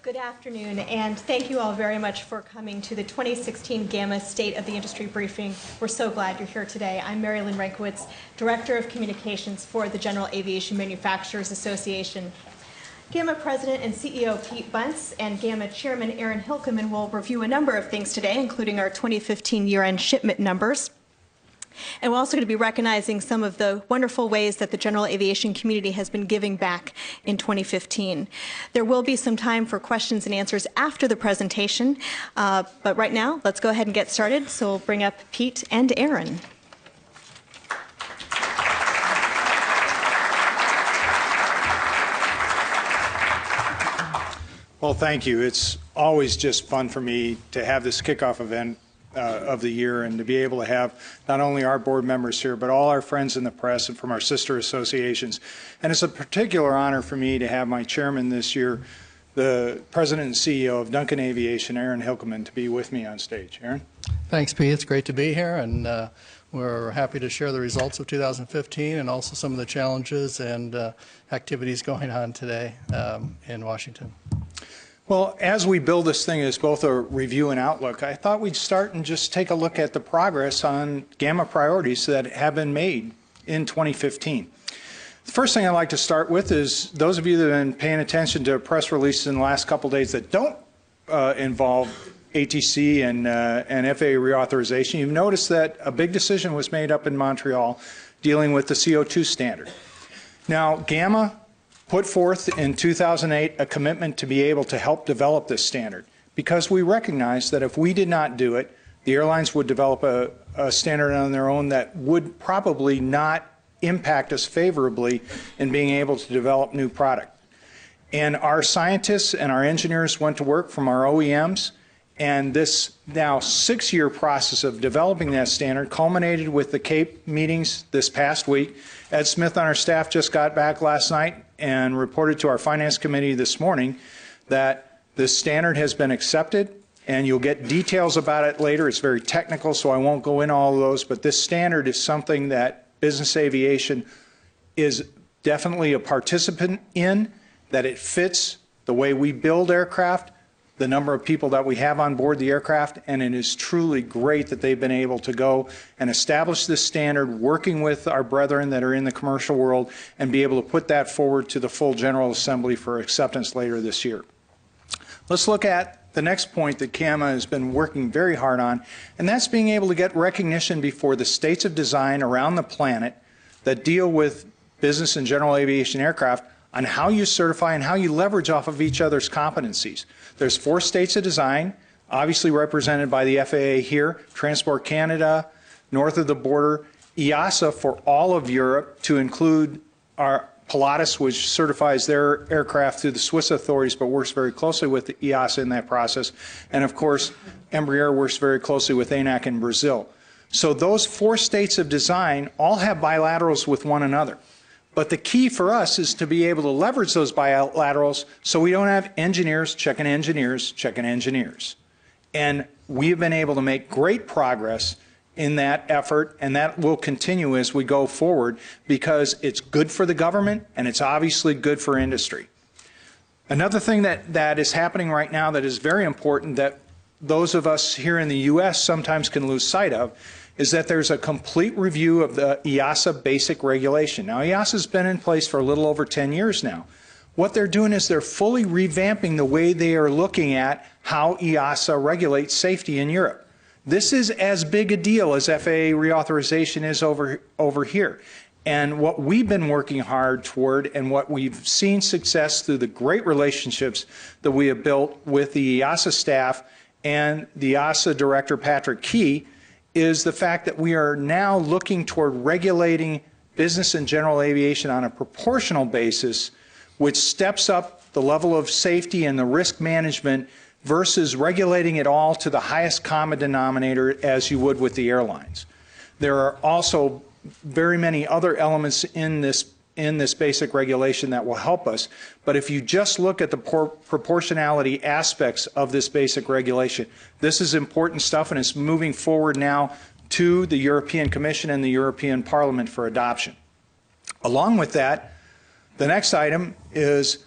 Good afternoon, and thank you all very much for coming to the 2016 GAMA State of the Industry Briefing. We're so glad you're here today. I'm Mary Lynn Renkowitz, Director of Communications for the General Aviation Manufacturers Association. GAMA President and CEO Pete Bunce and GAMA Chairman Aaron Hilkemann will review a number of things today, including our 2015 year-end shipment numbers. And we're also going to be recognizing some of the wonderful ways that the general aviation community has been giving back in 2015. There will be some time for questions and answers after the presentation, but right now, let's go ahead and get started. So we'll bring up Pete and Aaron. Well, thank you. It's always just fun for me to have this kickoff event of the year and to be able to have not only our board members here, but all our friends in the press and from our sister associations. And it's a particular honor for me to have my chairman this year, the President and CEO of Duncan Aviation, Aaron Hilkemann, to be with me on stage. Aaron? Thanks, Pete. It's great to be here, and we're happy to share the results of 2015 and also some of the challenges and activities going on today in Washington. Well, as we build this thing as both a review and outlook, I thought we'd start and just take a look at the progress on GAMA priorities that have been made in 2015. The first thing I'd like to start with is those of you that have been paying attention to press releases in the last couple of days that don't involve ATC and FAA reauthorization, you've noticed that a big decision was made up in Montreal dealing with the CO2 standard. Now, GAMA put forth in 2008 a commitment to be able to help develop this standard because we recognize that if we did not do it, the airlines would develop a standard on their own that would probably not impact us favorably in being able to develop new product. And our scientists and our engineers went to work from our OEMs, and this now 6-year process of developing that standard culminated with the CAPE meetings this past week. Ed Smith on our staff just got back last night and reported to our finance committee this morning that this standard has been accepted, and you'll get details about it later. It's very technical, so I won't go into all of those, but this standard is something that business aviation is definitely a participant in, that it fits the way we build aircraft, the number of people that we have on board the aircraft, and it is truly great that they've been able to go and establish this standard, working with our brethren that are in the commercial world, and be able to put that forward to the full General Assembly for acceptance later this year. Let's look at the next point that GAMA has been working very hard on, and that's being able to get recognition before the states of design around the planet that deal with business and general aviation aircraft on how you certify and how you leverage off of each other's competencies. There's 4 states of design, obviously represented by the FAA here, Transport Canada, north of the border, EASA for all of Europe, to include our Pilatus, which certifies their aircraft through the Swiss authorities, but works very closely with the EASA in that process. And of course, Embraer works very closely with ANAC in Brazil. So those 4 states of design all have bilaterals with one another. But the key for us is to be able to leverage those bilaterals so we don't have engineers checking engineers checking engineers. And we've been able to make great progress in that effort, and that will continue as we go forward because it's good for the government and it's obviously good for industry. Another thing that is happening right now that is very important that those of us here in the U.S. sometimes can lose sight of is that there's a complete review of the EASA basic regulation. Now, EASA has been in place for a little over 10 years now. What they're doing is they're fully revamping the way they are looking at how EASA regulates safety in Europe. This is as big a deal as FAA reauthorization is over here. And what we've been working hard toward and what we've seen success through the great relationships that we have built with the EASA staff and the EASA director, Patrick Key, is the fact that we are now looking toward regulating business and general aviation on a proportional basis, which steps up the level of safety and the risk management versus regulating it all to the highest common denominator as you would with the airlines. There are also very many other elements in this basic regulation that will help us. But if you just look at the proportionality aspects of this basic regulation, this is important stuff, and it's moving forward now to the European Commission and the European Parliament for adoption. Along with that, the next item is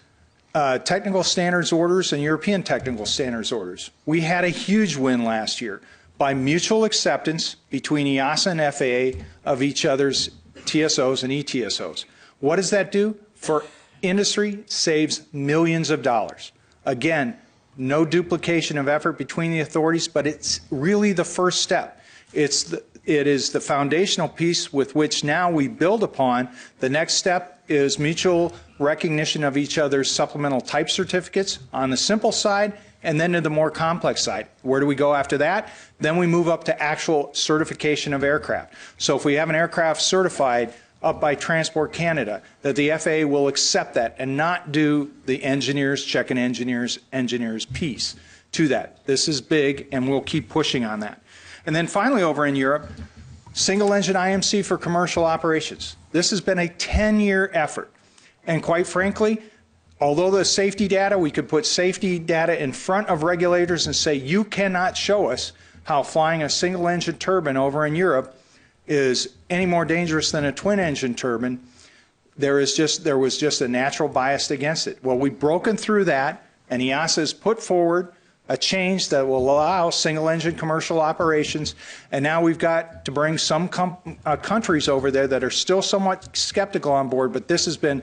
technical standards orders and European technical standards orders. We had a huge win last year by mutual acceptance between EASA and FAA of each other's TSOs and ETSOs. What does that do? For industry, saves millions of dollars. Again, no duplication of effort between the authorities, but it's really the first step. It is the foundational piece with which now we build upon. The next step is mutual recognition of each other's supplemental type certificates on the simple side, and then to the more complex side. Where do we go after that? Then we move up to actual certification of aircraft. So if we have an aircraft certified up by Transport Canada, that the FAA will accept that and not do the engineers, checking engineers piece to that. This is big, and we'll keep pushing on that. And then finally over in Europe, single engine IMC for commercial operations. This has been a 10-year effort. And quite frankly, although the safety data, we could put safety data in front of regulators and say, you cannot show us how flying a single engine turbine over in Europe is any more dangerous than a twin engine turbine. There was just a natural bias against it. Well, we've broken through that, and EASA has put forward a change that will allow single engine commercial operations, and now we've got to bring some countries over there that are still somewhat skeptical on board, but this has been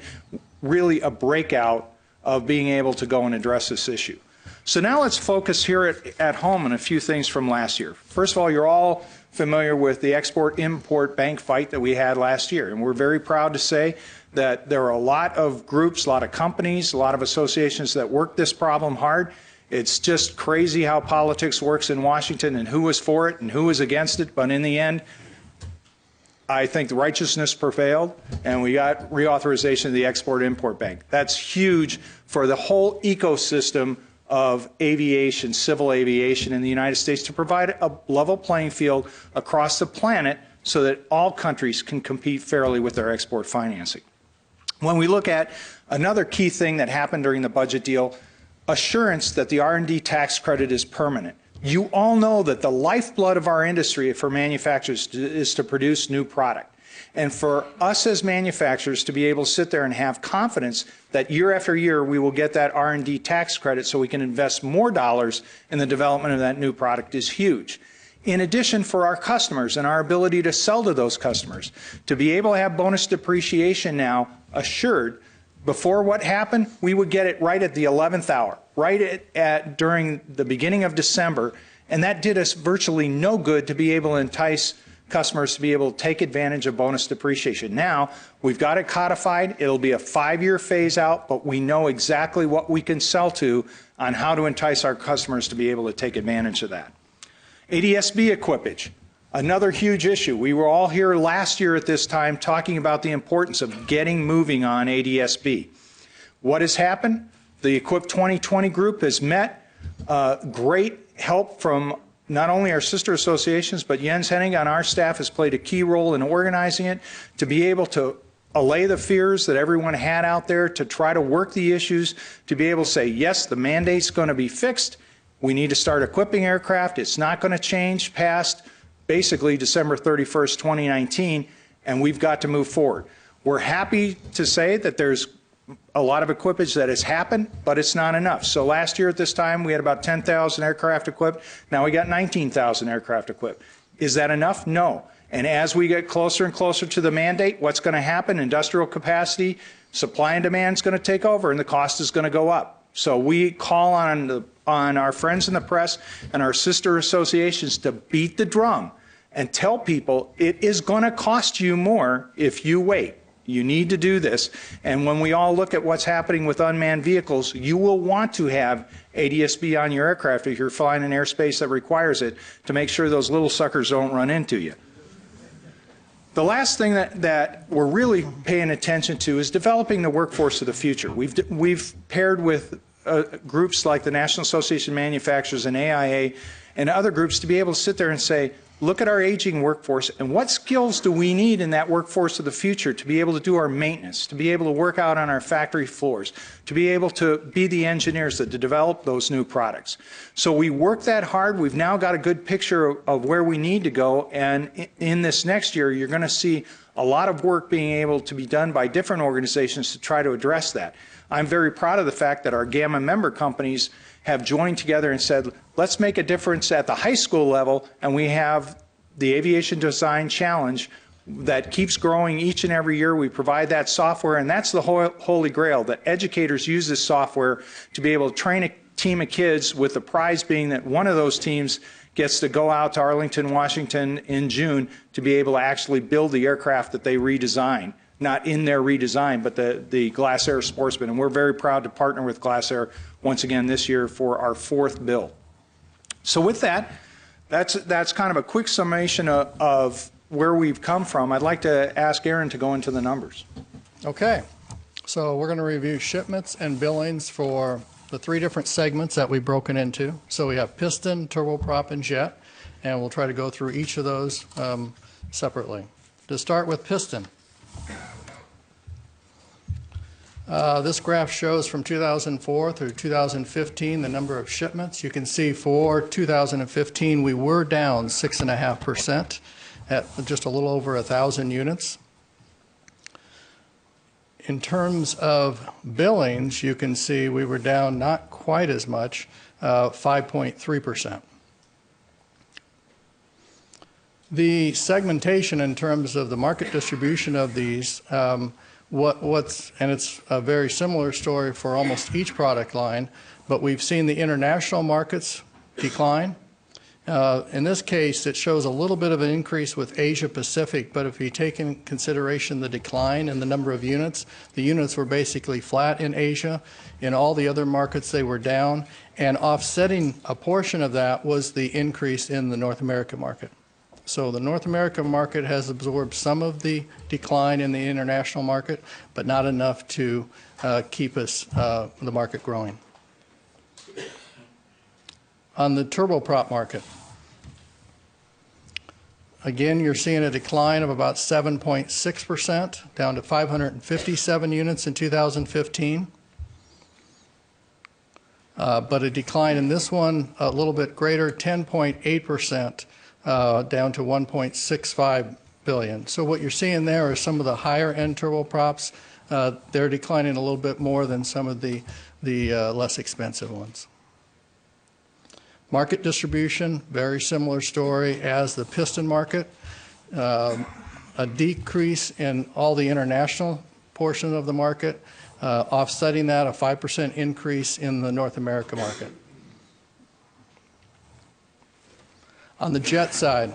really a breakout of being able to go and address this issue. So now let's focus here at home on a few things from last year. First of all, you're all familiar with the export-import bank fight that we had last year, and we're very proud to say that there are a lot of groups, a lot of companies, a lot of associations that work this problem hard. It's just crazy how politics works in Washington and who was for it and who was against it, but in the end, I think the righteousness prevailed, and we got reauthorization of the Export-Import Bank. That's huge for the whole ecosystem of aviation, civil aviation in the United States, to provide a level playing field across the planet so that all countries can compete fairly with their export financing. When we look at another key thing that happened during the budget deal, assurance that the R&D tax credit is permanent. You all know that the lifeblood of our industry for manufacturers is to produce new product. And for us as manufacturers to be able to sit there and have confidence that year after year we will get that R&D tax credit so we can invest more dollars in the development of that new product is huge. In addition, for our customers and our ability to sell to those customers, to be able to have bonus depreciation now assured. Before what happened, we would get it right at the 11th hour, right during the beginning of December, and that did us virtually no good to be able to entice customers to be able to take advantage of bonus depreciation. Now, we've got it codified. It'll be a 5-year phase out, but we know exactly what we can sell to on how to entice our customers to be able to take advantage of that. ADS-B equipage. Another huge issue. We were all here last year at this time talking about the importance of getting moving on ADS-B. What has happened? The Equip 2020 group has met. Great help from not only our sister associations, but Jens Henning on our staff has played a key role in organizing it to be able to allay the fears that everyone had out there, to try to work the issues, to be able to say, yes, the mandate's going to be fixed. We need to start equipping aircraft. It's not going to change past basically December 31st, 2019, and we've got to move forward. We're happy to say that there's a lot of equipage that has happened, but it's not enough. So last year at this time, we had about 10,000 aircraft equipped. Now we got 19,000 aircraft equipped. Is that enough? No. And as we get closer and closer to the mandate, what's going to happen? Industrial capacity, supply and demand is going to take over, and the cost is going to go up. So we call on our friends in the press and our sister associations to beat the drum and tell people it is going to cost you more if you wait. You need to do this. And when we all look at what's happening with unmanned vehicles, you will want to have ADS-B on your aircraft if you're flying in airspace that requires it, to make sure those little suckers don't run into you. The last thing that we're really paying attention to is developing the workforce of the future. We've paired with groups like the National Association of Manufacturers and AIA and other groups to be able to sit there and say, look at our aging workforce and what skills do we need in that workforce of the future to be able to do our maintenance, to be able to work out on our factory floors, to be able to be the engineers that develop those new products. So we work that hard. We've now got a good picture of where we need to go, and in this next year you're going to see a lot of work being able to be done by different organizations to try to address that. I'm very proud of the fact that our GAMA member companies have joined together and said, let's make a difference at the high school level, and we have the Aviation Design Challenge that keeps growing each and every year. We provide that software, and that's the holy grail, that educators use this software to be able to train a team of kids, with the prize being that one of those teams gets to go out to Arlington, Washington in June to be able to actually build the aircraft that they redesign. Not in their redesign, but the Glasair Sportsman. And we're very proud to partner with Glasair once again this year for our 4th build. So with that, that's kind of a quick summation of where we've come from. I'd like to ask Aaron to go into the numbers. Okay, so we're going to review shipments and billings for the 3 different segments that we've broken into. So we have piston, turboprop, and jet, and we'll try to go through each of those separately. To start with piston. This graph shows from 2004 through 2015 the number of shipments. You can see for 2015 we were down 6.5% at just a little over 1,000 units. In terms of billings, you can see we were down not quite as much, 5.3%. The segmentation in terms of the market distribution of these, and it's a very similar story for almost each product line, but we've seen the international markets decline. In this case, it shows a little bit of an increase with Asia Pacific, but if you take in consideration the decline in the number of units, the units were basically flat in Asia. In all the other markets, they were down, and offsetting a portion of that was the increase in the North American market. So the North American market has absorbed some of the decline in the international market, but not enough to keep the market growing. On the turboprop market, again, you're seeing a decline of about 7.6%, down to 557 units in 2015. But a decline in this one a little bit greater, 10.8%. Down to 1.65 billion. So what you're seeing there are some of the higher end turboprops. They're declining a little bit more than some of the less expensive ones. Market distribution, very similar story as the piston market. A decrease in all the international portion of the market, offsetting that, a 5% increase in the North America market. On the jet side,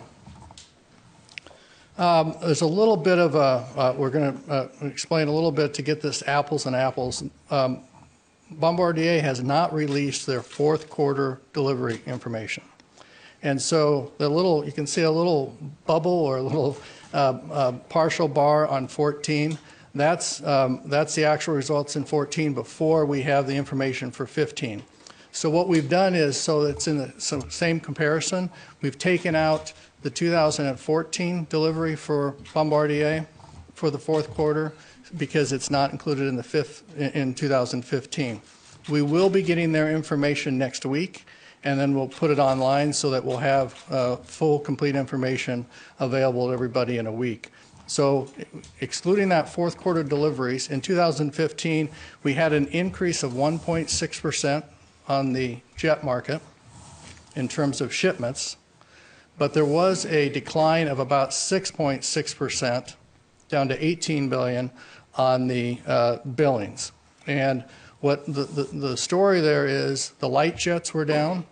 there's a little bit of a, we're going to explain a little bit to get this apples and apples. Bombardier has not released their 4th quarter delivery information. And so you can see a little bubble or a little partial bar on 14. That's the actual results in 14 before we have the information for 15. So what we've done is, so it's in the same comparison, we've taken out the 2014 delivery for Bombardier for the 4th quarter because it's not included in in 2015. We will be getting their information next week, and then we'll put it online so that we'll have full, complete information available to everybody in a week. So excluding that 4th quarter deliveries, in 2015 we had an increase of 1.6% on the jet market in terms of shipments, but there was a decline of about 6.6%, down to 18 billion on the billings. And what the story there is, the light jets were down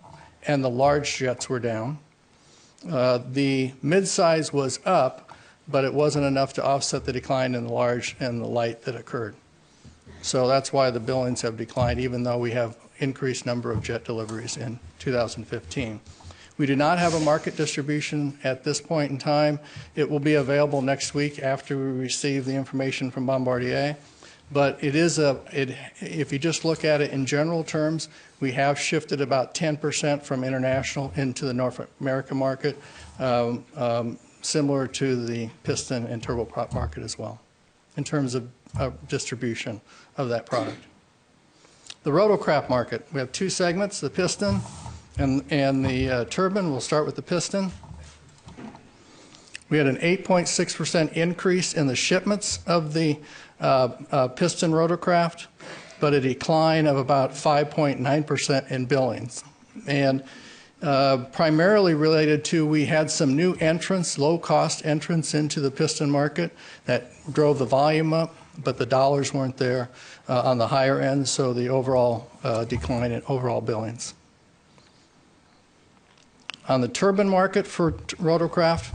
and the large jets were down. The mid-size was up, but it wasn't enough to offset the decline in the large and the light that occurred. So that's why the billings have declined, even though we have increased number of jet deliveries in 2015. We do not have a market distribution at this point in time. It will be available next week after we receive the information from Bombardier. But it is if you just look at it in general terms, we have shifted about 10% from international into the North American market, similar to the piston and turboprop market as well, in terms of distribution of that product. The rotorcraft market, we have 2 segments, the piston and the turbine. We'll start with the piston. We had an 8.6% increase in the shipments of the piston rotorcraft, but a decline of about 5.9% in billings. And primarily related to, we had some new entrants, low-cost entrants into the piston market that drove the volume up, but the dollars weren't there on the higher end, so the overall decline in overall billings. On the turbine market for rotorcraft,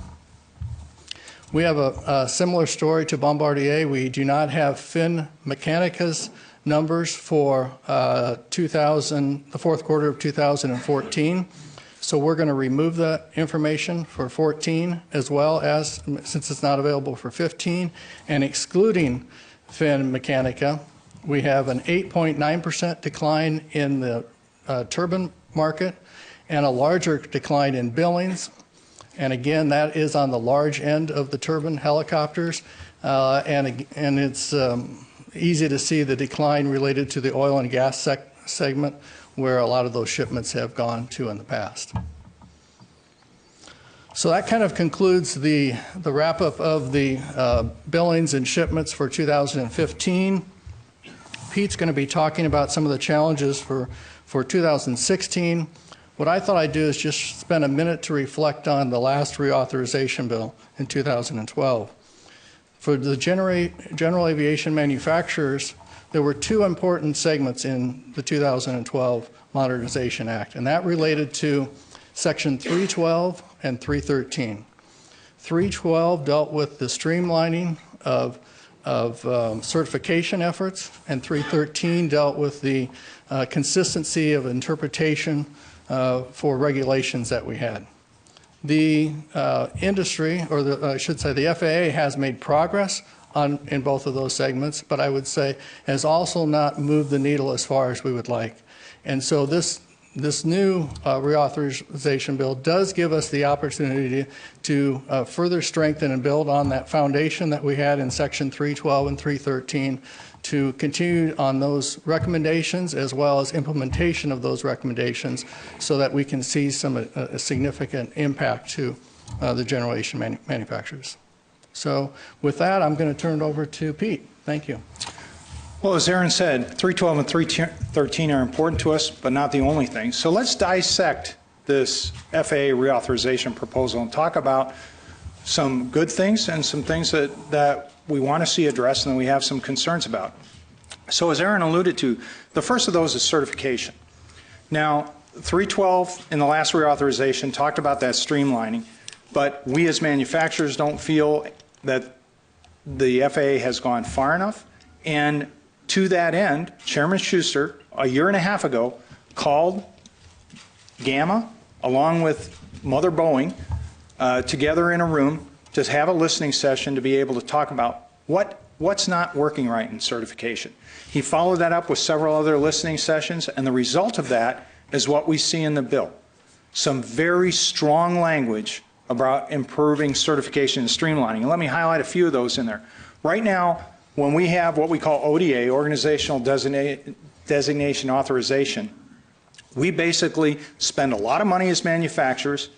we have a similar story to Bombardier. We do not have Finmechanica's numbers for the fourth quarter of 2014. So we're going to remove that information for 14 as well as, since it's not available for 15. And excluding Finmechanica, we have an 8.9% decline in the turbine market and a larger decline in billings. And again, that is on the large end of the turbine helicopters. And it's easy to see the decline related to the oil and gas segment, where a lot of those shipments have gone to in the past. So that kind of concludes the wrap-up of the billings and shipments for 2015. Pete's going to be talking about some of the challenges for 2016. What I thought I'd do is just spend a minute to reflect on the last reauthorization bill in 2012. For the general aviation manufacturers, there were two important segments in the 2012 Modernization Act, and that related to Section 312 and 313. 312 dealt with the streamlining of certification efforts, and 313 dealt with the consistency of interpretation for regulations that we had. The industry, or I should say the FAA, has made progress in both of those segments, but I would say has also not moved the needle as far as we would like. And so this new reauthorization bill does give us the opportunity to further strengthen and build on that foundation that we had in Section 312 and 313, to continue on those recommendations as well as implementation of those recommendations, so that we can see a significant impact to the general aviation manufacturers. So with that, I'm going to turn it over to Pete. Thank you. Well, as Aaron said, 312 and 313 are important to us, but not the only thing. So let's dissect this FAA reauthorization proposal and talk about some good things and some things that we want to see addressed and that we have some concerns about. So as Aaron alluded to, the first of those is certification. Now, 312 in the last reauthorization talked about that streamlining, but we as manufacturers don't feel that the FAA has gone far enough. And to that end, Chairman Schuster, a year and a half ago, called GAMA, along with Mother Boeing, together in a room to have a listening session to be able to talk about what's not working right in certification. He followed that up with several other listening sessions, and the result of that is what we see in the bill. Some very strong language about improving certification and streamlining. And let me highlight a few of those in there. Right now, when we have what we call ODA, Organizational Designation Authorization, we basically spend a lot of money as manufacturers.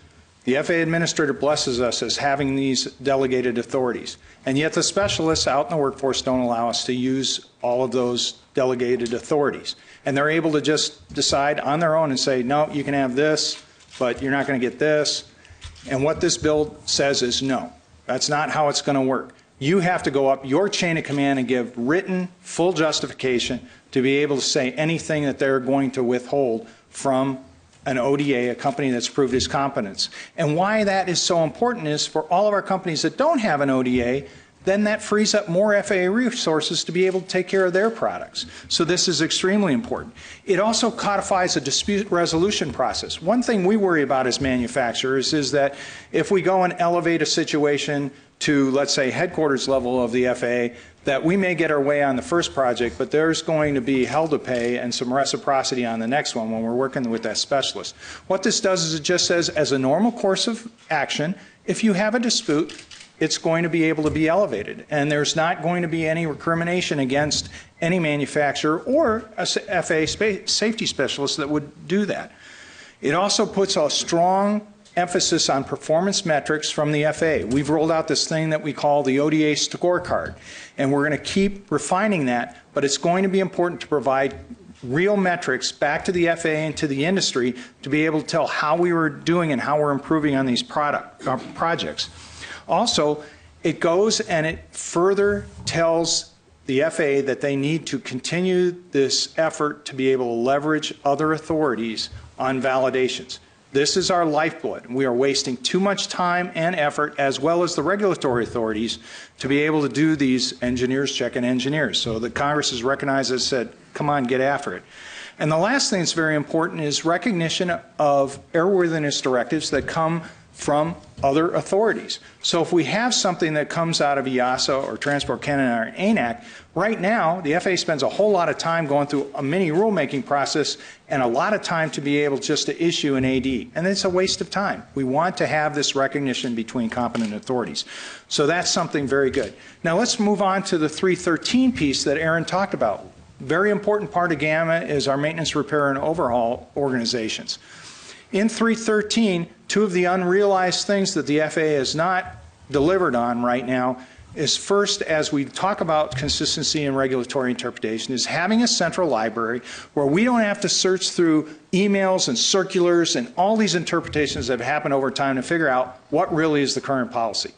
The FAA administrator blesses us as having these delegated authorities. And yet the specialists out in the workforce don't allow us to use all of those delegated authorities. And they're able to just decide on their own and say, no, you can have this, but you're not going to get this. And what this bill says is no. That's not how it's going to work. You have to go up your chain of command and give written, full justification to be able to say anything that they're going to withhold from an ODA, a company that's proved its competence. And why that is so important is for all of our companies that don't have an ODA, then that frees up more FAA resources to be able to take care of their products. So this is extremely important. It also codifies a dispute resolution process. One thing we worry about as manufacturers is that if we go and elevate a situation to, let's say, headquarters level of the FAA, that we may get our way on the first project, but there's going to be hell to pay and some reciprocity on the next one when we're working with that specialist. What this does is it just says, as a normal course of action, if you have a dispute, it's going to be able to be elevated. And there's not going to be any recrimination against any manufacturer or a FAA safety specialist that would do that. It also puts a strong emphasis on performance metrics from the FAA. We've rolled out this thing that we call the ODA scorecard, and we're going to keep refining that, but it's going to be important to provide real metrics back to the FAA and to the industry to be able to tell how we were doing and how we're improving on these projects. Also, it goes and it further tells the FAA that they need to continue this effort to be able to leverage other authorities on validations. This is our lifeblood. We are wasting too much time and effort, as well as the regulatory authorities, to be able to do these engineers checking engineers. So the Congress has recognized it, said, come on, get after it. And the last thing that's very important is recognition of airworthiness directives that come from other authorities. So if we have something that comes out of EASA or Transport Canada or ANAC, right now the FAA spends a whole lot of time going through a mini rulemaking process and a lot of time to be able just to issue an AD. And it's a waste of time. We want to have this recognition between competent authorities. So that's something very good. Now let's move on to the 313 piece that Aaron talked about. Very important part of GAMA is our maintenance, repair, and overhaul organizations. In 313, two of the unrealized things that the FAA has not delivered on right now is first, as we talk about consistency and regulatory interpretation, is having a central library where we don't have to search through emails and circulars and all these interpretations that have happened over time to figure out what really is the current policy.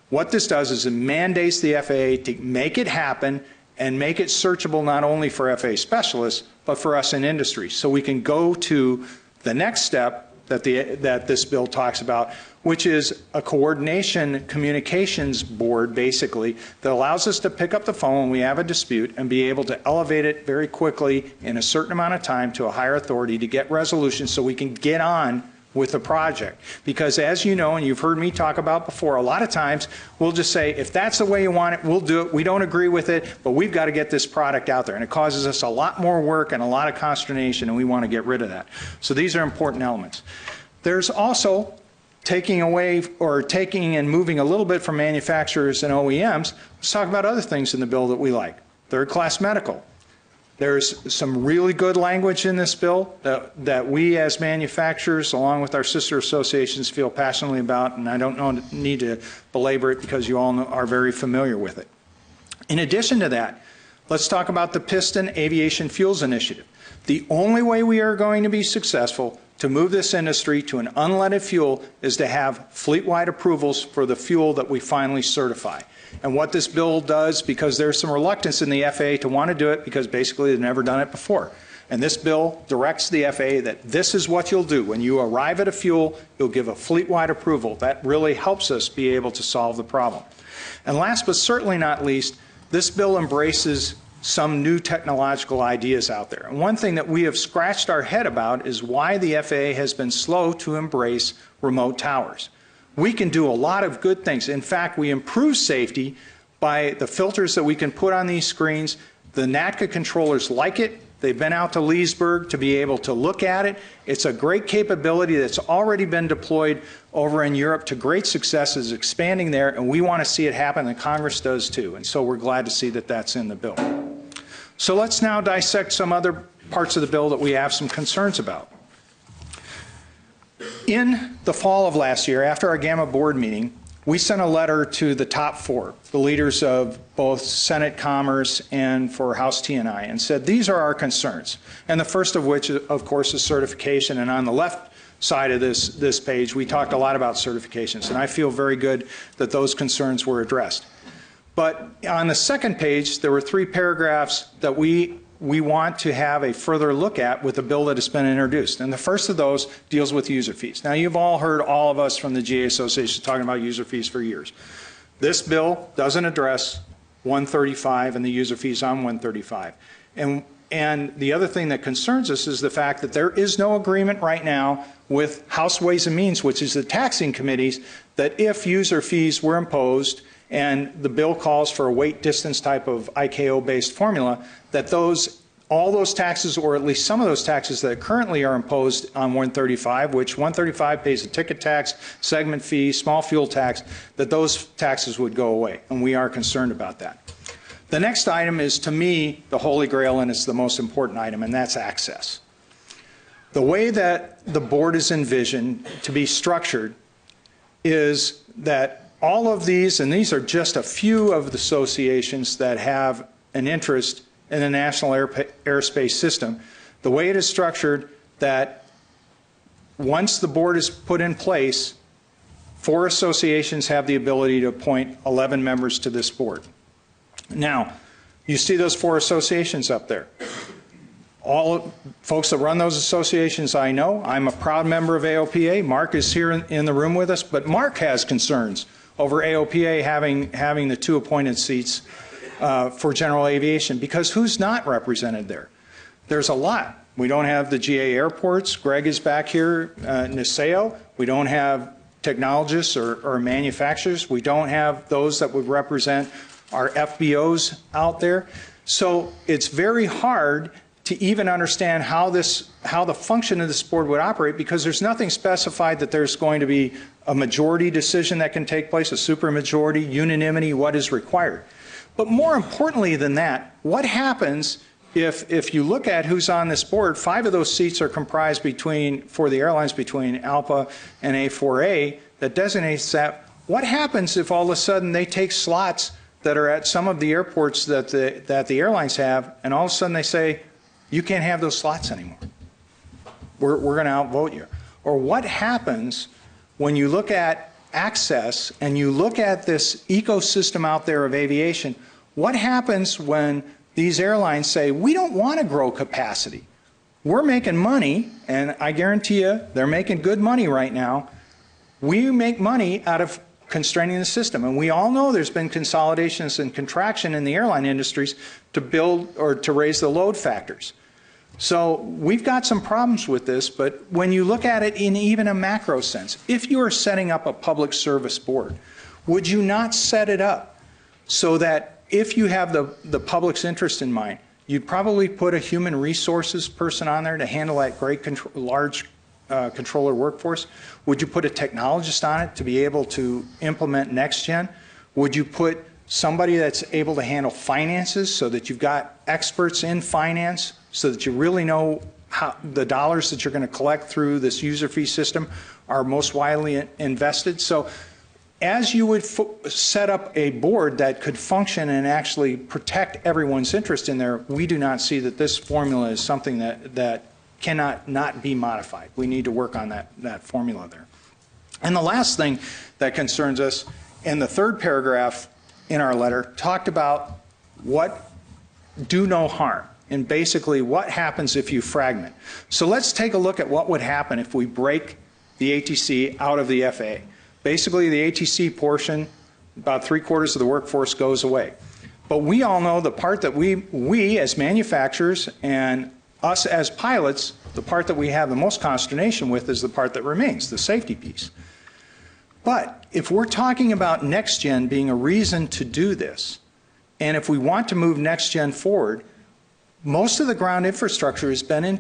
What this does is it mandates the FAA to make it happen and make it searchable not only for FAA specialists, but for us in industry. So we can go to the next step that this bill talks about, which is a coordination communications board, basically, that allows us to pick up the phone when we have a dispute and be able to elevate it very quickly in a certain amount of time to a higher authority to get resolution so we can get on with the project. Because as you know, and you've heard me talk about before, a lot of times we'll just say, if that's the way you want it, we'll do it. We don't agree with it, but we've got to get this product out there. And it causes us a lot more work and a lot of consternation, and we want to get rid of that. So these are important elements. There's also taking away or taking and moving a little bit from manufacturers and OEMs. Let's talk about other things in the bill that we like. Third-class medical. There's some really good language in this bill that we as manufacturers, along with our sister associations, feel passionately about, and I don't need to belabor it because you all are very familiar with it. In addition to that, let's talk about the Piston Aviation Fuels Initiative. The only way we are going to be successful to move this industry to an unleaded fuel is to have fleet-wide approvals for the fuel that we finally certify. And what this bill does, because there's some reluctance in the FAA to want to do it because basically they've never done it before. And this bill directs the FAA that this is what you'll do. When you arrive at a fuel, you'll give a fleet-wide approval. That really helps us be able to solve the problem. And last but certainly not least, this bill embraces some new technological ideas out there. And one thing that we have scratched our head about is why the FAA has been slow to embrace remote towers. We can do a lot of good things. In fact, we improve safety by the filters that we can put on these screens. The NATCA controllers like it. They've been out to Leesburg to be able to look at it. It's a great capability that's already been deployed over in Europe to great success, is expanding there, and we want to see it happen, and Congress does too. And so we're glad to see that that's in the bill. So let's now dissect some other parts of the bill that we have some concerns about. In the fall of last year, after our GAMA board meeting, we sent a letter to the top four, the leaders of both Senate Commerce and for House T&I, and said these are our concerns. And the first of which, of course, is certification. And on the left side of this page, we talked a lot about certifications, and I feel very good that those concerns were addressed. But on the second page, there were 3 paragraphs that we want to have a further look at with the bill that has been introduced. And the first of those deals with user fees. Now, you've all heard all of us from the GA Association talking about user fees for years. This bill doesn't address 135 and the user fees on 135. And the other thing that concerns us is the fact that there is no agreement right now with House Ways and Means, which is the taxing committees, that if user fees were imposed and the bill calls for a weight distance type of ICAO-based formula, that all those taxes, or at least some of those taxes that currently are imposed on 135, which 135 pays a ticket tax, segment fee, small fuel tax, that those taxes would go away, and we are concerned about that. The next item is, to me, the holy grail, and it's the most important item, and that's access. The way that the board is envisioned to be structured is that all of these, and these are just a few of the associations that have an interest in the national airspace system, the way it is structured that once the board is put in place, 4 associations have the ability to appoint 11 members to this board. Now, you see those 4 associations up there. All folks that run those associations I know. I'm a proud member of AOPA. Mark is here in the room with us, but Mark has concerns over AOPA having the 2 appointed seats for general aviation, because who's not represented there? There's a lot. We don't have the GA airports. Greg is back here, Newseum. We don't have technologists or manufacturers. We don't have those that would represent our FBOs out there. So it's very hard to even understand how the function of this board would operate, because there's nothing specified that there's going to be a majority decision that can take place, a supermajority, unanimity, what is required. But more importantly than that, what happens if you look at who's on this board? 5 of those seats are comprised for the airlines between ALPA and A4A that designates that. What happens if all of a sudden they take slots that are at some of the airports that the airlines have, and all of a sudden they say, you can't have those slots anymore. We're going to outvote you. Or what happens when you look at access and you look at this ecosystem out there of aviation? What happens when these airlines say, we don't want to grow capacity? We're making money, and I guarantee you they're making good money right now. We make money out of constraining the system. And we all know there's been consolidations and contraction in the airline industries to build or to raise the load factors. So we've got some problems with this, but when you look at it in even a macro sense, if you are setting up a public service board, would you not set it up so that if you have the public's interest in mind, you'd probably put a human resources person on there to handle that great large controller workforce? Would you put a technologist on it to be able to implement next gen? Would you put somebody that's able to handle finances so that you've got experts in finance so that you really know how the dollars that you're going to collect through this user fee system are most widely invested? So as you would set up a board that could function and actually protect everyone's interest in there, we do not see that this formula is something that cannot not be modified. We need to work on that formula there. And the last thing that concerns us, in the 3rd paragraph in our letter, talked about what do no harm, and basically what happens if you fragment. So let's take a look at what would happen if we break the ATC out of the FAA. Basically, the ATC portion, about 3/4 of the workforce goes away. But we all know the part that we as manufacturers and us as pilots, the part that we have the most consternation with is the part that remains, the safety piece. But if we're talking about next gen being a reason to do this, and if we want to move next gen forward, most of the ground infrastructure has been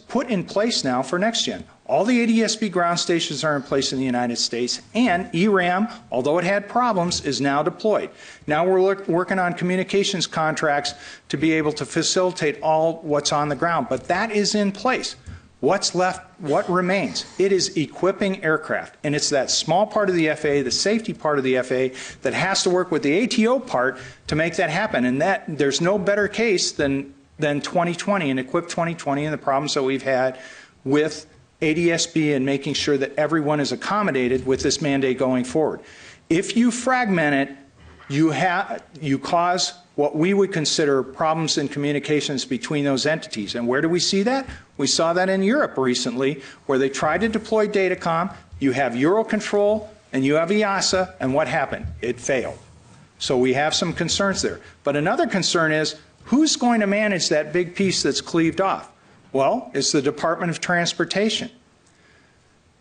put in place now for next gen. All the ADS-B ground stations are in place in the United States, and ERAM, although it had problems, is now deployed. Now we're working on communications contracts to be able to facilitate all what's on the ground, but that is in place. What's left, what remains? It is equipping aircraft, and it's that small part of the FAA, the safety part of the FAA, that has to work with the ATO part to make that happen, and that there's no better case than 2020 and Equip 2020 and the problems that we've had with ADS-B and making sure that everyone is accommodated with this mandate going forward. If you fragment it, you cause what we would consider problems in communications between those entities. And where do we see that? We saw that in Europe recently, where they tried to deploy Datacom. You have Eurocontrol and you have EASA, and what happened? It failed. So we have some concerns there. But another concern is, who's going to manage that big piece that's cleaved off? Well, it's the Department of Transportation.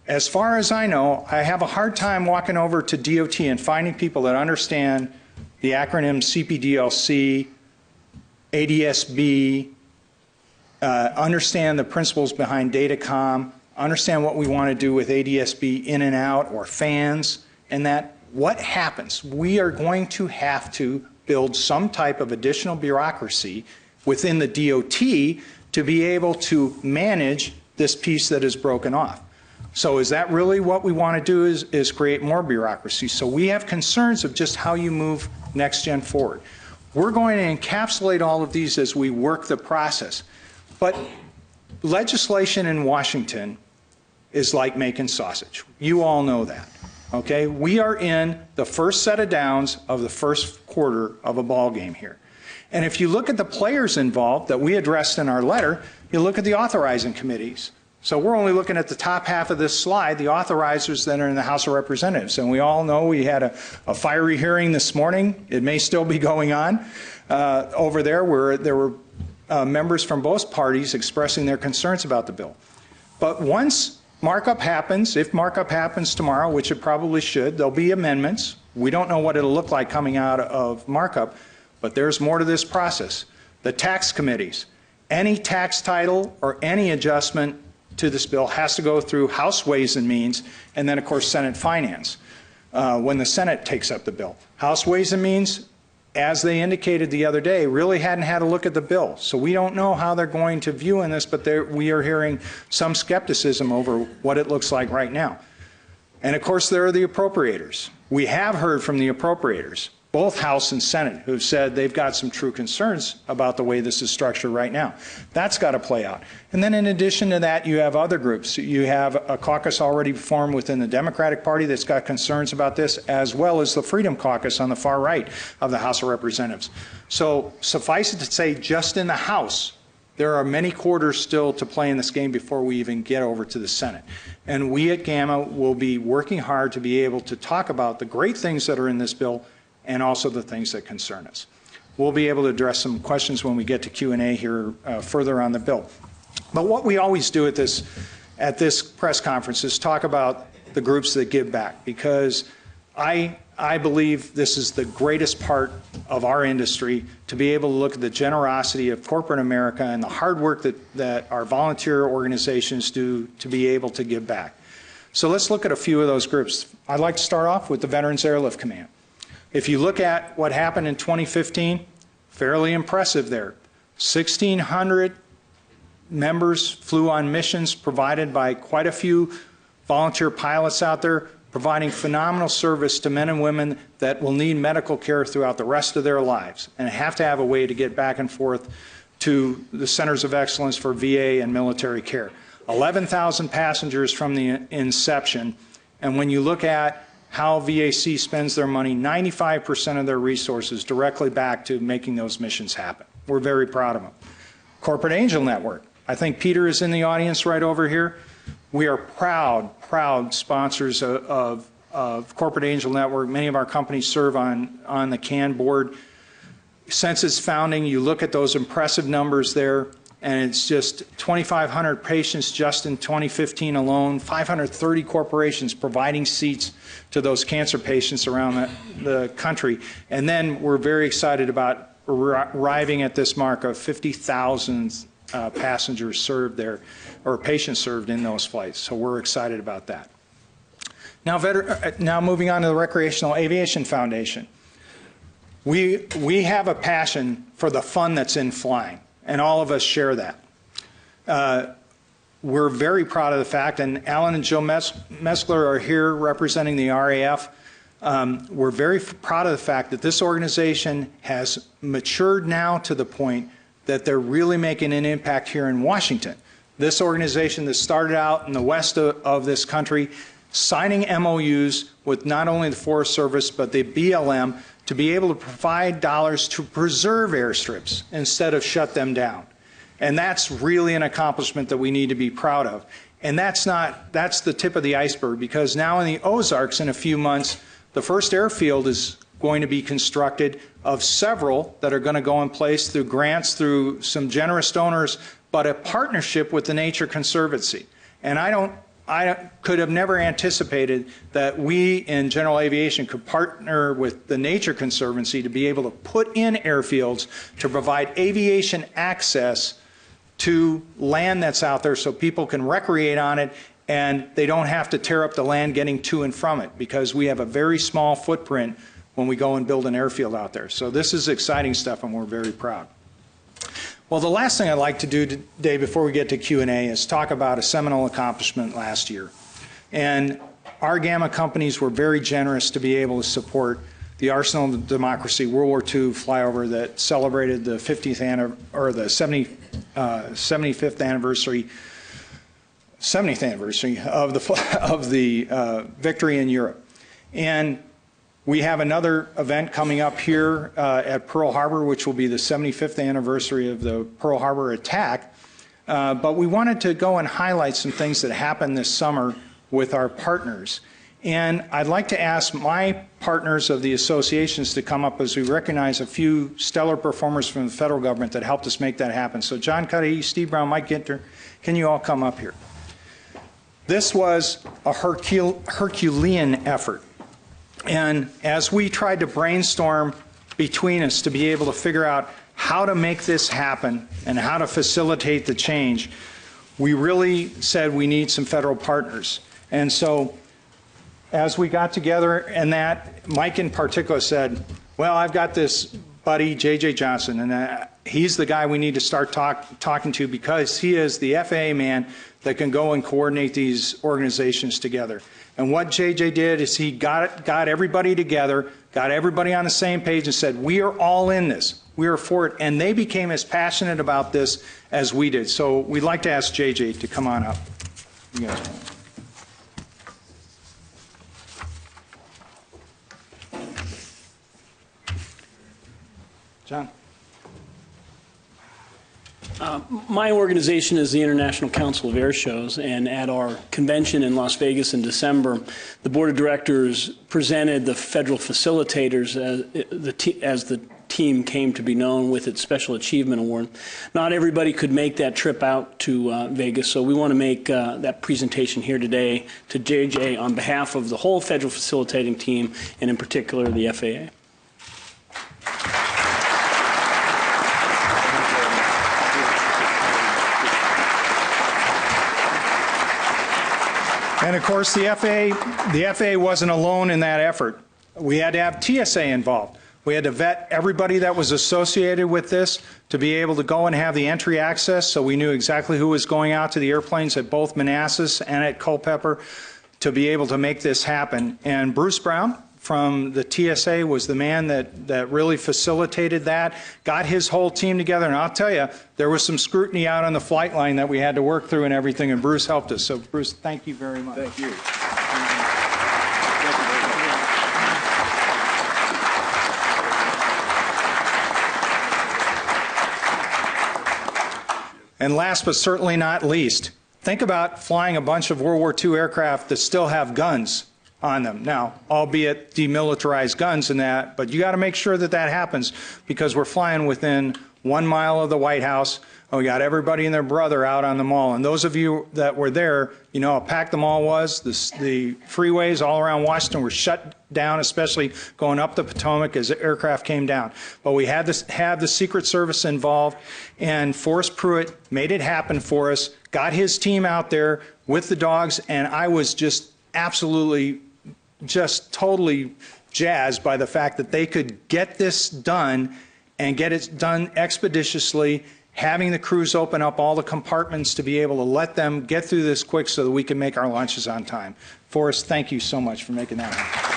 As far as I know, I have a hard time walking over to DOT and finding people that understand the acronym CPDLC, ADS-B, understand the principles behind Datacom, understand what we want to do with ADS-B in and out or fans, and that what happens? We are going to have to build some type of additional bureaucracy within the DOT to be able to manage this piece that is broken off. So is that really what we want to do, is create more bureaucracy? So we have concerns of just how you move next-gen forward. We're going to encapsulate all of these as we work the process. But legislation in Washington is like making sausage. You all know that. Okay? We are in the first set of downs of the first quarter of a ball game here. And if you look at the players involved that we addressed in our letter, you look at the authorizing committees. So we're only looking at the top half of this slide, the authorizers that are in the House of Representatives. And we all know we had a fiery hearing this morning. It may still be going on over there, where there were members from both parties expressing their concerns about the bill. But once markup happens, if markup happens tomorrow, which it probably should, there'll be amendments. We don't know what it'll look like coming out of markup, but there's more to this process. The tax committees, any tax title or any adjustment to this bill has to go through House Ways and Means, and then of course Senate Finance when the Senate takes up the bill. House Ways and Means, as they indicated the other day, really hadn't had a look at the bill. So we don't know how they're going to view in this, but we are hearing some skepticism over what it looks like right now. And of course there are the appropriators. We have heard from the appropriators, both House and Senate, who've said they've got some true concerns about the way this is structured right now. That's got to play out. And then in addition to that, you have other groups. You have a caucus already formed within the Democratic Party that's got concerns about this, as well as the Freedom Caucus on the far right of the House of Representatives. So suffice it to say, just in the House, there are many quarters still to play in this game before we even get over to the Senate. And we at GAMA will be working hard to be able to talk about the great things that are in this bill and also the things that concern us. We'll be able to address some questions when we get to Q&A here further on the bill. But what we always do at this press conference is talk about the groups that give back, because I believe this is the greatest part of our industry, to be able to look at the generosity of corporate America and the hard work that our volunteer organizations do to be able to give back. So let's look at a few of those groups. I'd like to start off with the Veterans Airlift Command. If you look at what happened in 2015, fairly impressive there. 1,600 members flew on missions provided by quite a few volunteer pilots out there, providing phenomenal service to men and women that will need medical care throughout the rest of their lives and have to have a way to get back and forth to the centers of excellence for VA and military care. 11,000 passengers from the inception, and when you look at how VAC spends their money, 95% of their resources directly back to making those missions happen. We're very proud of them. Corporate Angel Network. I think Peter is in the audience right over here. We are proud sponsors of Corporate Angel Network. Many of our companies serve on the CAN board. Since its founding, you look at those impressive numbers there, and it's just 2,500 patients just in 2015 alone, 530 corporations providing seats to those cancer patients around the country. And then we're very excited about arriving at this mark of 50,000 passengers served there, or patients served in those flights. So we're excited about that. Now moving on to the Recreational Aviation Foundation. We have a passion for the fun that's in flying, and all of us share that. We're very proud of the fact, and Alan and Joe Messler are here representing the RAF. We're very proud of the fact that this organization has matured now to the point that they're really making an impact here in Washington. This organization that started out in the west of this country, signing MOUs with not only the Forest Service but the BLM to be able to provide dollars to preserve airstrips instead of shut them down. And that's really an accomplishment that we need to be proud of. And that's the tip of the iceberg, because now in the Ozarks in a few months, the first airfield is going to be constructed of several that are going to go in place through grants, through some generous donors, but a partnership with the Nature Conservancy. And I could have never anticipated that we in general aviation could partner with the Nature Conservancy to be able to put in airfields to provide aviation access to land that's out there so people can recreate on it, and they don't have to tear up the land getting to and from it, because we have a very small footprint when we go and build an airfield out there. So this is exciting stuff, and we're very proud. Well, the last thing I'd like to do today before we get to Q&A is talk about a seminal accomplishment last year. And our GAMA companies were very generous to be able to support the Arsenal of Democracy World War II flyover that celebrated the 70th anniversary of the victory in Europe. And we have another event coming up here at Pearl Harbor, which will be the 75th anniversary of the Pearl Harbor attack. But we wanted to go and highlight some things that happened this summer with our partners. And I'd like to ask my partners of the associations to come up as we recognize a few stellar performers from the federal government that helped us make that happen. So John Cuddy, Steve Brown, Mike Ginter, can you all come up here? This was a Herculean effort. And as we tried to brainstorm between us to be able to figure out how to make this happen and how to facilitate the change, we really said we need some federal partners. And so as we got together, and that Mike in particular said, well, I've got this buddy, J.J. Johnson, and he's the guy we need to start talking to because he is the FAA man that can go and coordinate these organizations together. And what J.J. did is he got everybody together, got everybody on the same page and said, we are all in this. We are for it. And they became as passionate about this as we did. So we'd like to ask J.J. to come on up. You guys. John. My organization is the International Council of Air Shows, and at our convention in Las Vegas in December, the board of directors presented the federal facilitators as the team came to be known with its Special Achievement Award. Not everybody could make that trip out to Vegas, so we want to make that presentation here today to JJ on behalf of the whole federal facilitating team, and in particular the FAA. And of course, the FAA wasn't alone in that effort. We had to have TSA involved. We had to vet everybody that was associated with this to be able to go and have the entry access, so we knew exactly who was going out to the airplanes at both Manassas and at Culpeper to be able to make this happen. And Bruce Brown from the TSA was the man that really facilitated that, got his whole team together. And I'll tell you, there was some scrutiny out on the flight line that we had to work through and everything, and Bruce helped us. So Bruce, thank you very much. Thank you. And last but certainly not least, think about flying a bunch of World War II aircraft that still have guns on them. Now, albeit demilitarized guns and that, but you got to make sure that that happens because we're flying within 1 mile of the White House. And we got everybody and their brother out on the mall. And those of you that were there, you know how packed the mall was. The freeways all around Washington were shut down, especially going up the Potomac as the aircraft came down. But we had to have the Secret Service involved, and Forrest Pruitt made it happen for us, got his team out there with the dogs, and I was just absolutely just totally jazzed by the fact that they could get this done and get it done expeditiously, having the crews open up all the compartments to be able to let them get through this quick so that we can make our launches on time. Forrest, thank you so much for making that happen.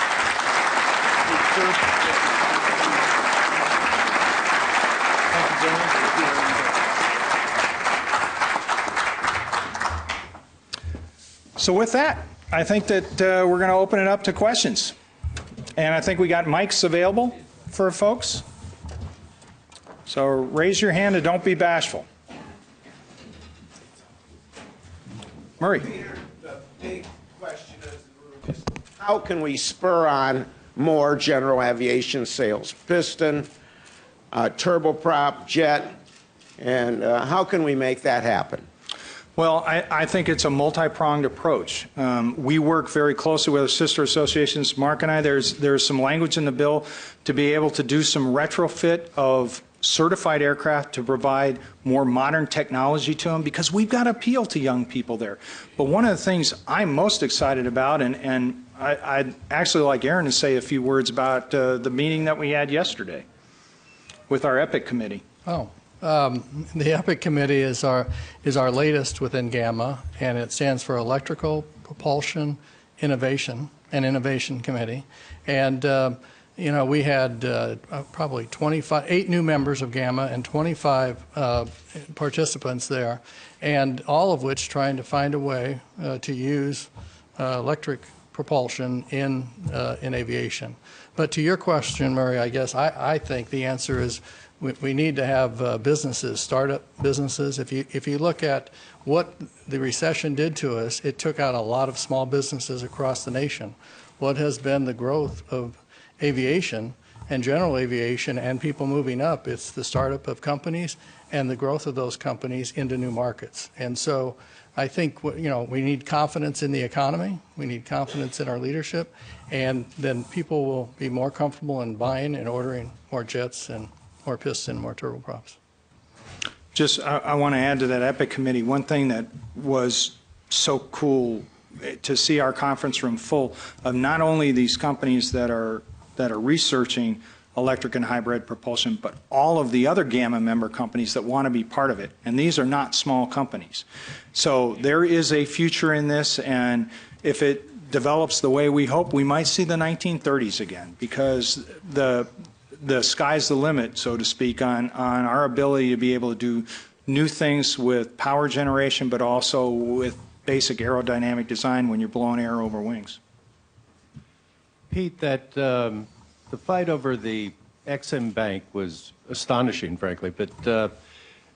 So with that, I think that we're going to open it up to questions. And I think we got mics available for folks. So raise your hand and don't be bashful. Murray. The big question is, how can we spur on more general aviation sales? Piston, turboprop, jet, and how can we make that happen? Well, I think it's a multi-pronged approach. We work very closely with our sister associations. Mark and I, there's some language in the bill to be able to do some retrofit of certified aircraft to provide more modern technology to them because we've got to appeal to young people there. But one of the things I'm most excited about, and I'd actually like Aaron to say a few words about the meeting that we had yesterday with our EPIC committee. Oh, The EPIC committee is our latest within GAMA, and it stands for Electrical Propulsion Innovation, an innovation committee. And we had probably 8 new members of GAMA and 25 participants there, and all of which trying to find a way to use electric propulsion in aviation. But to your question, Murray, I guess I think the answer is we need to have businesses, startup businesses. If you look at what the recession did to us, it took out a lot of small businesses across the nation. What has been the growth of aviation and general aviation and people moving up? It's the startup of companies and the growth of those companies into new markets. And so I think we need confidence in the economy, we need confidence in our leadership, and then people will be more comfortable in buying and ordering more jets and more piston, more turboprops. Just, I want to add to that EPIC committee, one thing that was so cool to see our conference room full of not only these companies that are researching electric and hybrid propulsion, but all of the other GAMA member companies that want to be part of it. And these are not small companies. So there is a future in this, and if it develops the way we hope, we might see the 1930s again, because the sky's the limit, so to speak, on our ability to be able to do new things with power generation, but also with basic aerodynamic design when you're blowing air over wings. Pete, that the fight over the Ex-Im Bank was astonishing, frankly, but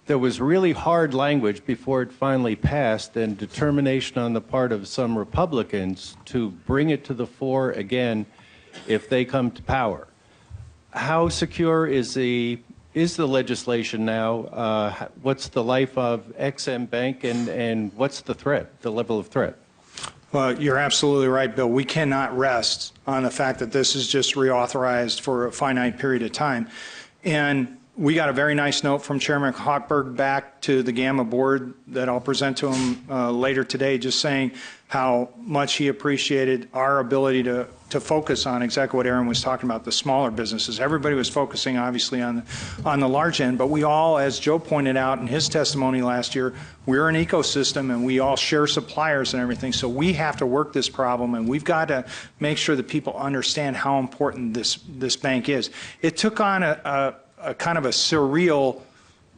there was really hard language before it finally passed, and determination on the part of some Republicans to bring it to the fore again if they come to power. How secure is the legislation now? What's the life of Ex-Im Bank, and what's the threat, the level of threat? Well, you're absolutely right, Bill. We cannot rest on the fact that this is just reauthorized for a finite period of time. And we got a very nice note from Chairman Hochberg back to the GAMA board that I'll present to him later today, just saying how much he appreciated our ability to focus on exactly what Aaron was talking about, the smaller businesses. Everybody was focusing obviously on the large end, but we all, as Joe pointed out in his testimony last year, we're an ecosystem and we all share suppliers and everything, so we have to work this problem, and we've got to make sure that people understand how important this bank is. It took on a kind of a surreal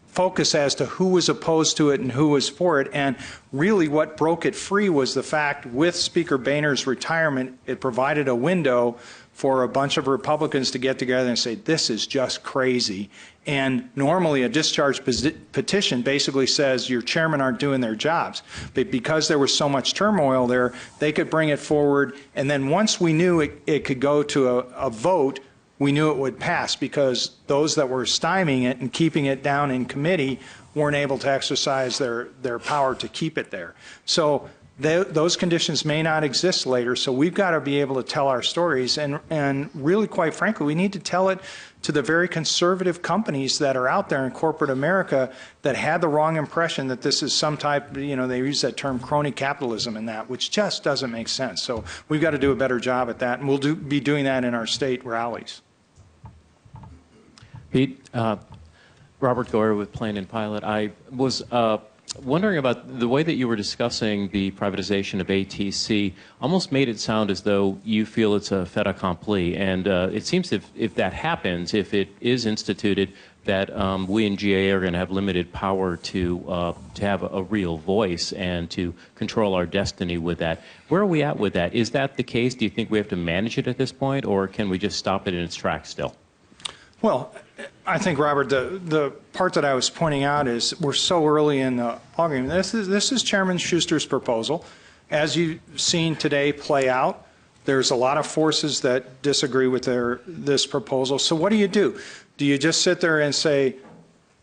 focus as to who was opposed to it and who was for it, and really what broke it free was the fact with Speaker Boehner's retirement, it provided a window for a bunch of Republicans to get together and say, this is just crazy. And normally a discharge petition basically says your chairmen aren't doing their jobs. But because there was so much turmoil there, they could bring it forward, and then once we knew it could go to a vote, we knew it would pass, because those that were stymieing it and keeping it down in committee weren't able to exercise their power to keep it there. So those conditions may not exist later, so we've got to be able to tell our stories, and really, quite frankly, we need to tell it to the very conservative companies that are out there in corporate America that had the wrong impression that this is some type, they use that term crony capitalism in that, which just doesn't make sense. So we've got to do a better job at that, and we'll be doing that in our state rallies. Pete, Robert Goyer with Plane and Pilot. I was wondering about the way that you were discussing the privatization of ATC. Almost made it sound as though you feel it's a fait accompli, and it seems if that happens, if it is instituted, that we in GA are going to have limited power to have a real voice and to control our destiny with that. Where are we at with that? Is that the case? Do you think we have to manage it at this point, or can we just stop it in its tracks still? Well, I think, Robert, the part that I was pointing out is we're so early in the ballgame. This is Chairman Schuster's proposal. As you've seen today play out, there's a lot of forces that disagree with this proposal. So what do? Do you just sit there and say,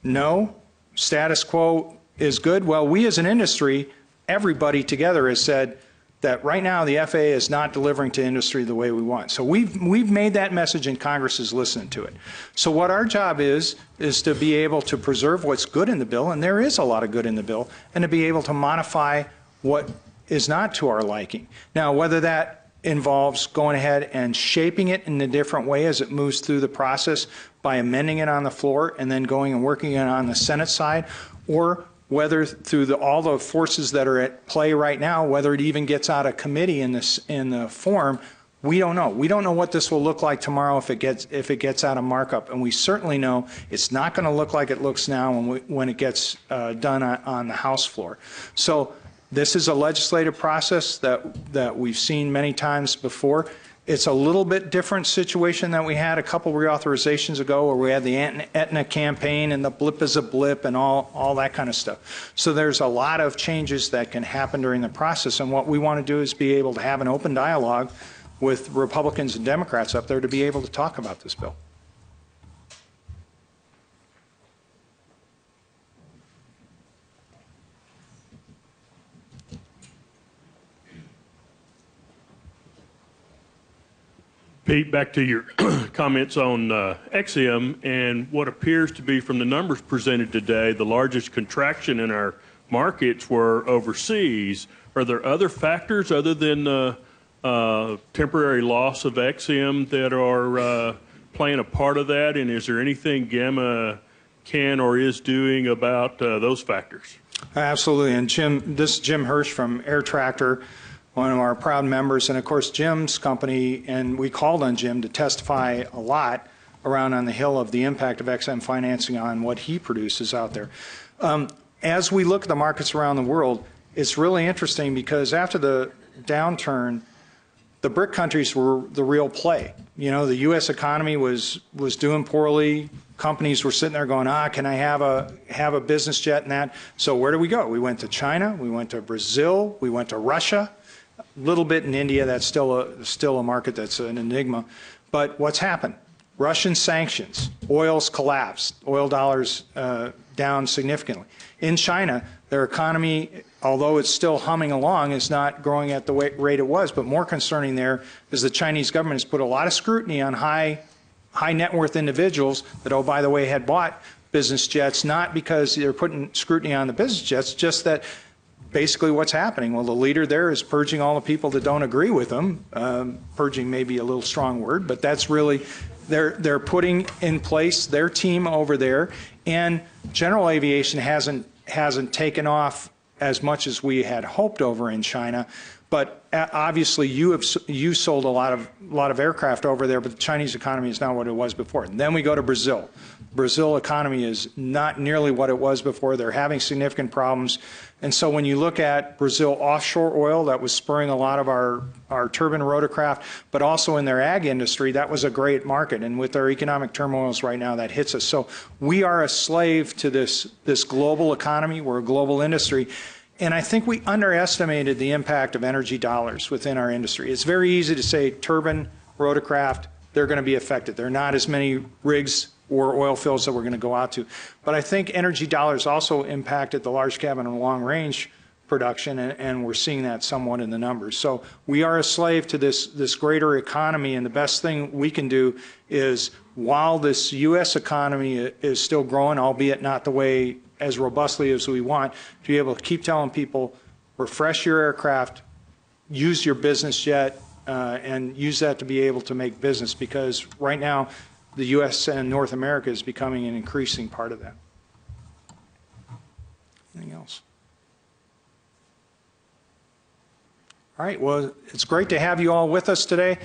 no, status quo is good? Well, we as an industry, everybody together has said that right now the FAA is not delivering to industry the way we want. So we've made that message, and Congress is listening to it. So what our job is to be able to preserve what's good in the bill, and there is a lot of good in the bill, and to be able to modify what is not to our liking. Now, whether that involves going ahead and shaping it in a different way as it moves through the process by amending it on the floor and then going and working it on the Senate side, or whether through all the forces that are at play right now, whether it even gets out of committee in the form, we don't know. We don't know what this will look like tomorrow if it gets out of markup, and we certainly know it's not going to look like it looks now when it gets done on the House floor. So this is a legislative process that we've seen many times before. It's a little bit different situation that we had a couple reauthorizations ago, where we had the Aetna campaign and the blip is a blip and all that kind of stuff. So there's a lot of changes that can happen during the process, and what we want to do is be able to have an open dialogue with Republicans and Democrats up there to be able to talk about this bill. Pete, back to your comments on Newseum and what appears to be, from the numbers presented today, the largest contraction in our markets were overseas. Are there other factors other than temporary loss of Newseum that are playing a part of that? And is there anything GAMA can or is doing about those factors? Absolutely. And Jim, this is Jim Hirsch from Air Tractor, one of our proud members, and of course Jim's company, and we called on Jim to testify a lot around on the Hill of the impact of XM financing on what he produces out there. As we look at the markets around the world, it's really interesting because after the downturn, the BRIC countries were the real play. You know, the U.S. economy was doing poorly. Companies were sitting there going, can I have a business jet and that? So where do we go? We went to China, we went to Brazil, we went to Russia, a little bit in India. That's still a market that's an enigma. But what's happened? Russian sanctions, oil's collapsed, oil dollars down significantly. In China, their economy, although it's still humming along, is not growing at the rate it was. But more concerning there is the Chinese government has put a lot of scrutiny on high net worth individuals that, oh, by the way, had bought business jets, not because they're putting scrutiny on the business jets, just that basically what's happening. Well, the leader there is purging all the people that don't agree with him. Purging may be a little strong word, but that's really, they're putting in place their team over there, and general aviation hasn't taken off as much as we had hoped over in China. But obviously, you sold a lot of aircraft over there, but the Chinese economy is not what it was before. And then we go to Brazil. Brazil economy is not nearly what it was before. They're having significant problems. And so when you look at Brazil offshore oil, that was spurring a lot of our turbine rotorcraft, but also in their ag industry, that was a great market. And with our economic turmoils right now, that hits us. So we are a slave to this global economy. We're a global industry. And I think we underestimated the impact of energy dollars within our industry. It's very easy to say turbine, rotorcraft, they're going to be affected. There are not as many rigs or oil fields that we're going to go out to. But I think energy dollars also impacted the large cabin and long range production, and we're seeing that somewhat in the numbers. So we are a slave to this greater economy, and the best thing we can do is, while this U.S. economy is still growing, albeit not the way as robustly as we want, to be able to keep telling people, refresh your aircraft, use your business jet, and use that to be able to make business, because right now the U.S. and North America is becoming an increasing part of that. Anything else? All right, well, it's great to have you all with us today.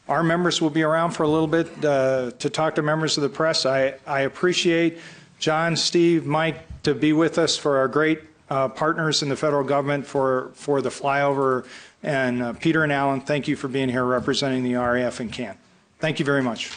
Our members will be around for a little bit to talk to members of the press. I appreciate John, Steve, Mike, to be with us, for our great partners in the federal government for the flyover. And Peter and Alan, thank you for being here representing the RAF and CAN. Thank you very much.